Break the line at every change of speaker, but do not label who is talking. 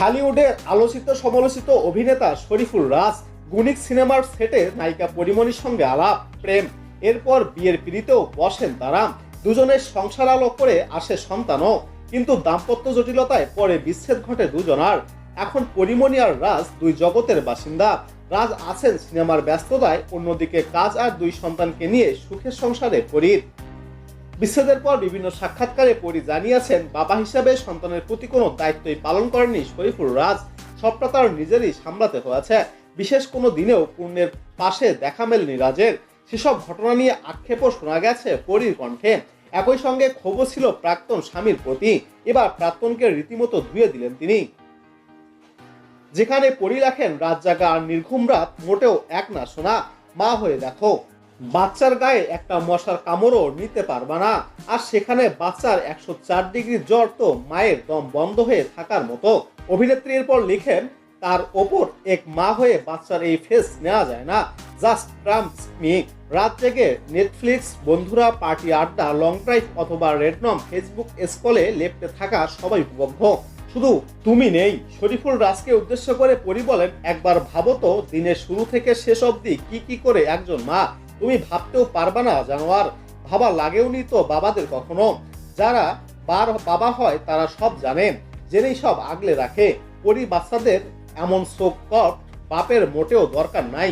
ঢালিউডের আলোচিত সমালোচিত অভিনেতা শরীফুল রাজ গুণিক সিনেমার সেটে নায়িকা পরিমণির সঙ্গে আলাপ প্রেম, এরপর বিয়ের পিড়িতেও বসেন তারা। দুজনের সংসার আলো করে আসে সন্তানও, কিন্তু দাম্পত্য জটিলতায় পরে বিচ্ছেদ ঘটে দুজনার। এখন পরিমণি আর রাজ দুই জগতের বাসিন্দা। রাজ আছেন সিনেমার ব্যস্ততায়, অন্যদিকে কাজ আর দুই সন্তানকে নিয়ে সুখের সংসারে পরির। বিচ্ছেদের পর বিভিন্ন সাক্ষাৎকারে পরি জানিয়েছেন, বাবা হিসাবে সন্তানের প্রতি কোনো দায়িত্বই পালন করেননি শরীফুল রাজ। সবটা তার নিজেরই সামলাতে হয়েছে। বিশেষ কোনো দিনেও পূর্ণের পাশে দেখা মেলেনি রাজের। সেসব ঘটনা নিয়ে আক্ষেপও শোনা গেছে পরির কণ্ঠে। একই সঙ্গে ক্ষোভও ছিল প্রাক্তন স্বামীর প্রতি। এবার প্রাক্তনকে রীতিমতো ধুয়ে দিলেন তিনি। যেখানে পরি লেখেন, রাত জাগা আর নির্ঘুম রাত মোটেও এক না শোনা। মা হয়ে দেখো, বাচ্চার গায়ে একটা মশার কামড়ও নিতে পারবা না। আর সেখানে বাচ্চার 104 ডিগ্রি জ্বর তো মায়ের দম বন্ধ হয়ে থাকার মতো। অভিনেত্রী এরপর লিখেন, তার ওপর এক মা হয়ে বাচ্চার এই ফেস নেওয়া যায় না। Just Trump's me. রাত জেগে নেটফ্লিক্স, বন্ধুরা, পার্টি আড্ডা, লং ড্রাইভ অথবা রেডনম ফেসবুক স্কলে লেপ্টে থাকা সবাই উপভোগ্য, শুধু তুমি নেই। শরীফুল রাজকে উদ্দেশ্য করে পরি বলেন, একবার ভাবো তো, দিনের শুরু থেকে শেষ অবধি কি করে একজন মা তুমি ভাবতেও পারবা না জানোয়ার। ভাবা লাগেওনি তো বাবাদের কখনো। যারা বাবা হয় তারা সব জানে, জেনেই সব আগলে রাখে। পরি বাচ্চাদের এমন সোকট বাপের মোটেও দরকার নাই।